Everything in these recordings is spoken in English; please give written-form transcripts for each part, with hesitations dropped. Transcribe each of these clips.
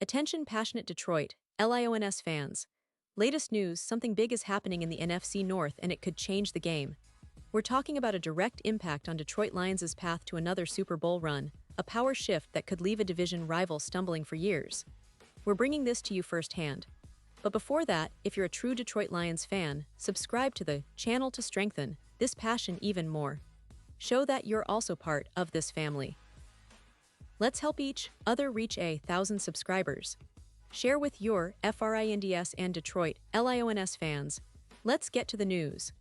Attention passionate Detroit, Lions fans. Latest news, something big is happening in the NFC North and it could change the game. We're talking about a direct impact on Detroit Lions' path to another Super Bowl run, a power shift that could leave a division rival stumbling for years. We're bringing this to you firsthand. But before that, if you're a true Detroit Lions fan, subscribe to the channel to strengthen this passion even more. Show that you're also part of this family. Let's help each other reach 1,000 subscribers. Share with your FRINDS and Detroit Lions fans. Let's get to the news.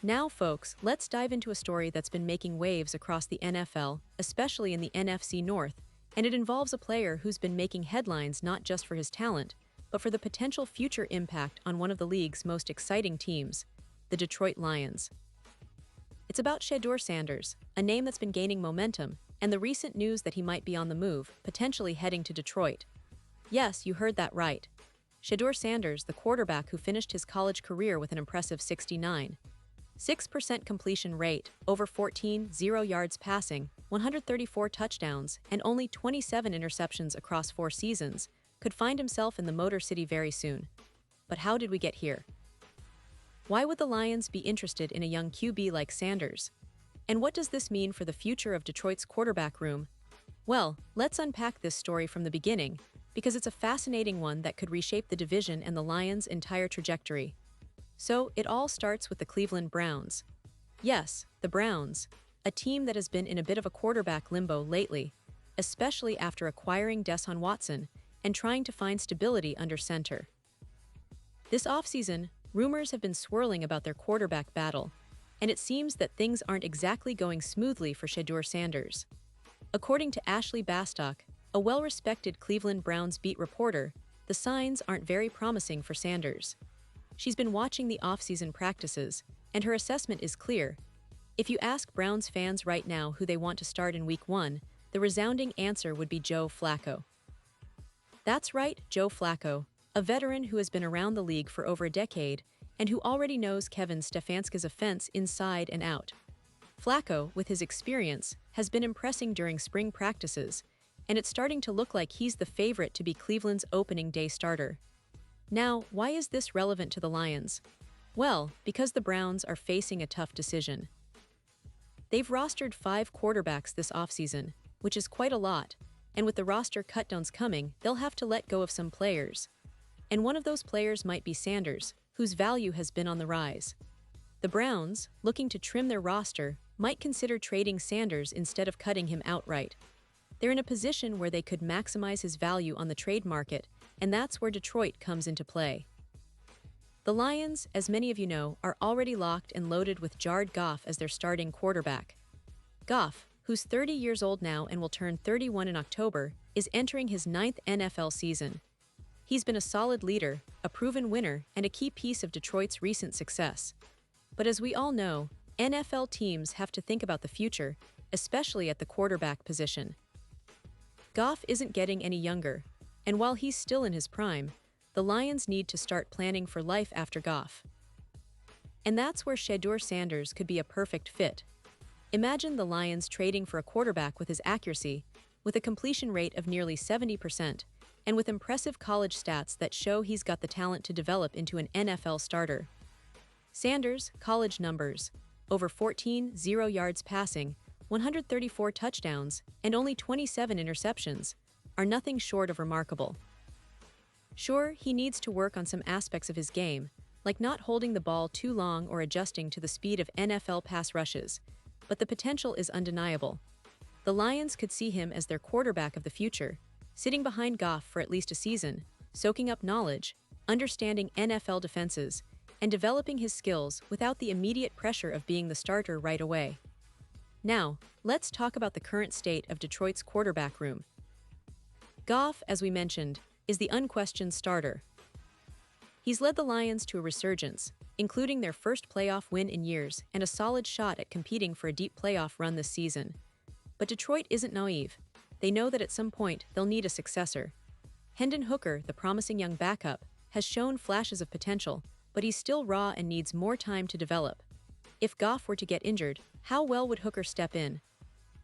Now, folks, let's dive into a story that's been making waves across the NFL, especially in the NFC North, and it involves a player who's been making headlines not just for his talent, but for the potential future impact on one of the league's most exciting teams, the Detroit Lions. It's about Shedeur Sanders, a name that's been gaining momentum, and the recent news that he might be on the move, potentially heading to Detroit. Yes, you heard that right. Shedeur Sanders, the quarterback who finished his college career with an impressive 69.6% completion rate, over 14,000 yards passing, 134 touchdowns, and only 27 interceptions across 4 seasons, could find himself in the Motor City very soon. But how did we get here? Why would the Lions be interested in a young QB like Sanders? And what does this mean for the future of Detroit's quarterback room? Well, let's unpack this story from the beginning, because it's a fascinating one that could reshape the division and the Lions' entire trajectory. So, it all starts with the Cleveland Browns. Yes, the Browns, a team that has been in a bit of a quarterback limbo lately, especially after acquiring Deshaun Watson and trying to find stability under center. This offseason, rumors have been swirling about their quarterback battle, and it seems that things aren't exactly going smoothly for Shedeur Sanders. According to Ashley Bastock, a well-respected Cleveland Browns beat reporter, the signs aren't very promising for Sanders. She's been watching the offseason practices, and her assessment is clear. If you ask Browns fans right now who they want to start in Week 1, the resounding answer would be Joe Flacco. That's right, Joe Flacco, a veteran who has been around the league for over a decade and who already knows Kevin Stefanski's offense inside and out. Flacco, with his experience, has been impressing during spring practices, and it's starting to look like he's the favorite to be Cleveland's opening day starter. Now, why is this relevant to the Lions? Well, because the Browns are facing a tough decision. They've rostered 5 quarterbacks this offseason, which is quite a lot, and with the roster cutdowns coming, they'll have to let go of some players. And one of those players might be Sanders, whose value has been on the rise. The Browns, looking to trim their roster, might consider trading Sanders instead of cutting him outright. They're in a position where they could maximize his value on the trade market, and that's where Detroit comes into play. The Lions, as many of you know, are already locked and loaded with Jared Goff as their starting quarterback. Goff, who's 30 years old now and will turn 31 in October, is entering his 9th NFL season. He's been a solid leader, a proven winner, and a key piece of Detroit's recent success. But as we all know, NFL teams have to think about the future, especially at the quarterback position. Goff isn't getting any younger, and while he's still in his prime, the Lions need to start planning for life after Goff. And that's where Shedeur Sanders could be a perfect fit. Imagine the Lions trading for a quarterback with his accuracy, with a completion rate of nearly 70%, and with impressive college stats that show he's got the talent to develop into an NFL starter. Sanders' college numbers: over 14,000 yards passing, 134 touchdowns, and only 27 interceptions, are nothing short of remarkable. Sure, he needs to work on some aspects of his game, like not holding the ball too long or adjusting to the speed of NFL pass rushes, but the potential is undeniable. The Lions could see him as their quarterback of the future, sitting behind Goff for at least a season, soaking up knowledge, understanding NFL defenses, and developing his skills without the immediate pressure of being the starter right away. Now, let's talk about the current state of Detroit's quarterback room. Goff, as we mentioned, is the unquestioned starter. He's led the Lions to a resurgence, including their first playoff win in years and a solid shot at competing for a deep playoff run this season. But Detroit isn't naive. They know that at some point they'll need a successor. Hendon Hooker, the promising young backup, has shown flashes of potential, but he's still raw and needs more time to develop. If Goff were to get injured, how well would Hooker step in?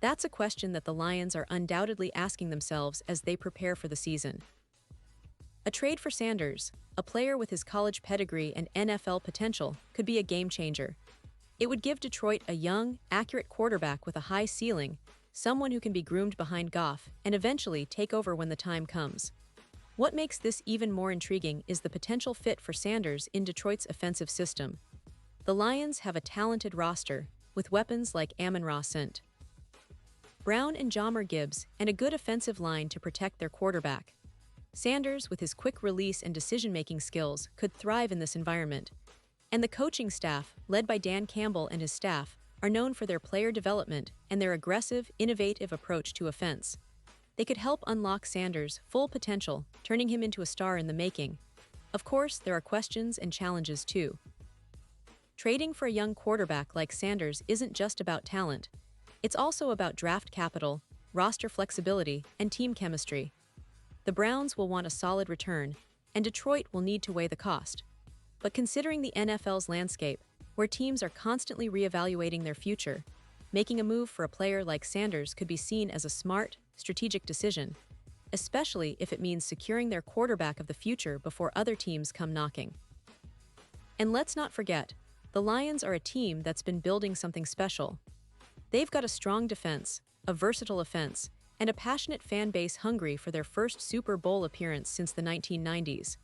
That's a question that the Lions are undoubtedly asking themselves as they prepare for the season. A trade for Sanders, a player with his college pedigree and NFL potential, could be a game changer. It would give Detroit a young, accurate quarterback with a high ceiling, someone who can be groomed behind Goff and eventually take over when the time comes. What makes this even more intriguing is the potential fit for Sanders in Detroit's offensive system. The Lions have a talented roster, with weapons like Amon-Ra St. Brown and Jahmyr Gibbs, and a good offensive line to protect their quarterback. Sanders, with his quick release and decision-making skills, could thrive in this environment. And the coaching staff, led by Dan Campbell and his staff, are known for their player development and their aggressive, innovative approach to offense. They could help unlock Sanders' full potential, turning him into a star in the making. Of course, there are questions and challenges too. Trading for a young quarterback like Sanders isn't just about talent. It's also about draft capital, roster flexibility, and team chemistry. The Browns will want a solid return, and Detroit will need to weigh the cost. But considering the NFL's landscape, where teams are constantly reevaluating their future, making a move for a player like Sanders could be seen as a smart, strategic decision, especially if it means securing their quarterback of the future before other teams come knocking. And let's not forget, the Lions are a team that's been building something special. They've got a strong defense, a versatile offense, and a passionate fan base hungry for their first Super Bowl appearance since the 1990s.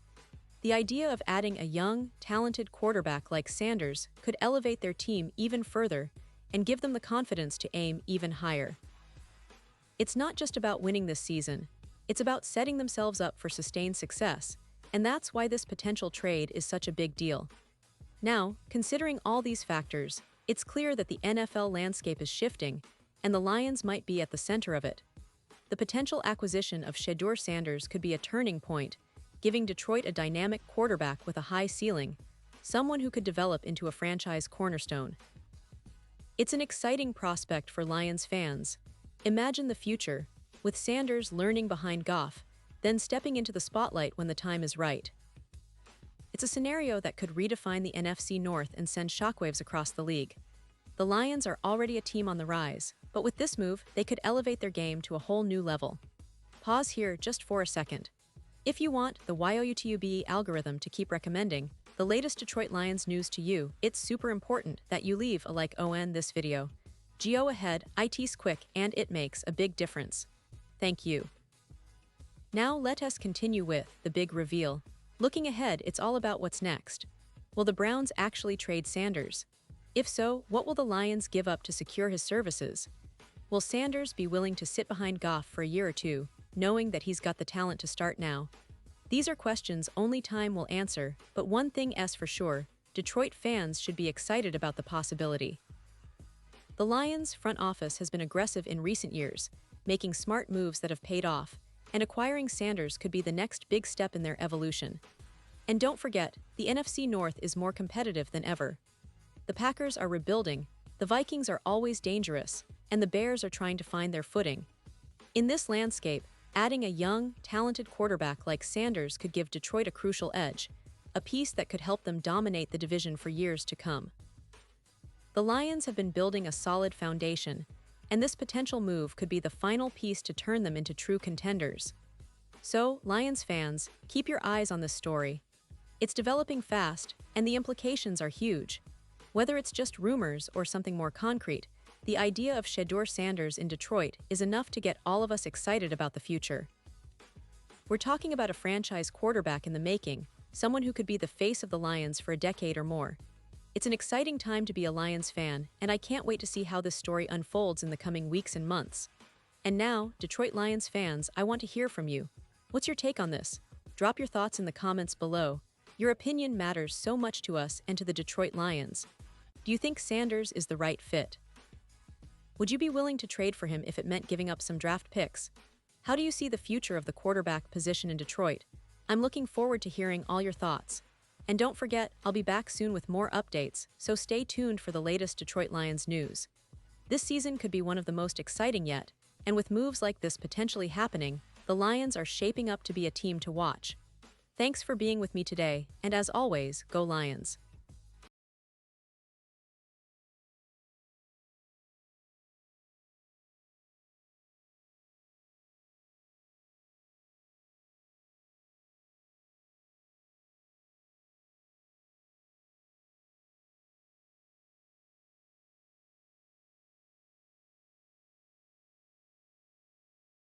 The idea of adding a young, talented quarterback like Sanders could elevate their team even further and give them the confidence to aim even higher. It's not just about winning this season, it's about setting themselves up for sustained success, and that's why this potential trade is such a big deal. Now, considering all these factors, it's clear that the NFL landscape is shifting, and the Lions might be at the center of it. The potential acquisition of Shedeur Sanders could be a turning point, giving Detroit a dynamic quarterback with a high ceiling, someone who could develop into a franchise cornerstone. It's an exciting prospect for Lions fans. Imagine the future, with Sanders learning behind Goff, then stepping into the spotlight when the time is right. It's a scenario that could redefine the NFC North and send shockwaves across the league. The Lions are already a team on the rise, but with this move, they could elevate their game to a whole new level. Pause here just for a second. If you want the YouTube algorithm to keep recommending the latest Detroit Lions news to you, it's super important that you leave a like on this video. Go ahead, it's quick and it makes a big difference. Thank you. Now let us continue with the big reveal. Looking ahead, it's all about what's next. Will the Browns actually trade Sanders? If so, what will the Lions give up to secure his services? Will Sanders be willing to sit behind Goff for a year or two, knowing that he's got the talent to start now? These are questions only time will answer, but one thing is for sure, Detroit fans should be excited about the possibility. The Lions' front office has been aggressive in recent years, making smart moves that have paid off, and acquiring Sanders could be the next big step in their evolution. And don't forget, the NFC North is more competitive than ever. The Packers are rebuilding, the Vikings are always dangerous, and the Bears are trying to find their footing. In this landscape, adding a young, talented quarterback like Sanders could give Detroit a crucial edge, a piece that could help them dominate the division for years to come. The Lions have been building a solid foundation, and this potential move could be the final piece to turn them into true contenders. So, Lions fans, keep your eyes on this story. It's developing fast, and the implications are huge. Whether it's just rumors or something more concrete, the idea of Shedeur Sanders in Detroit is enough to get all of us excited about the future. We're talking about a franchise quarterback in the making, someone who could be the face of the Lions for a decade or more. It's an exciting time to be a Lions fan, and I can't wait to see how this story unfolds in the coming weeks and months. And now, Detroit Lions fans, I want to hear from you. What's your take on this? Drop your thoughts in the comments below. Your opinion matters so much to us and to the Detroit Lions. Do you think Sanders is the right fit? Would you be willing to trade for him if it meant giving up some draft picks? How do you see the future of the quarterback position in Detroit? I'm looking forward to hearing all your thoughts. And don't forget, I'll be back soon with more updates, so stay tuned for the latest Detroit Lions news. This season could be one of the most exciting yet, and with moves like this potentially happening, the Lions are shaping up to be a team to watch. Thanks for being with me today, and as always, go Lions!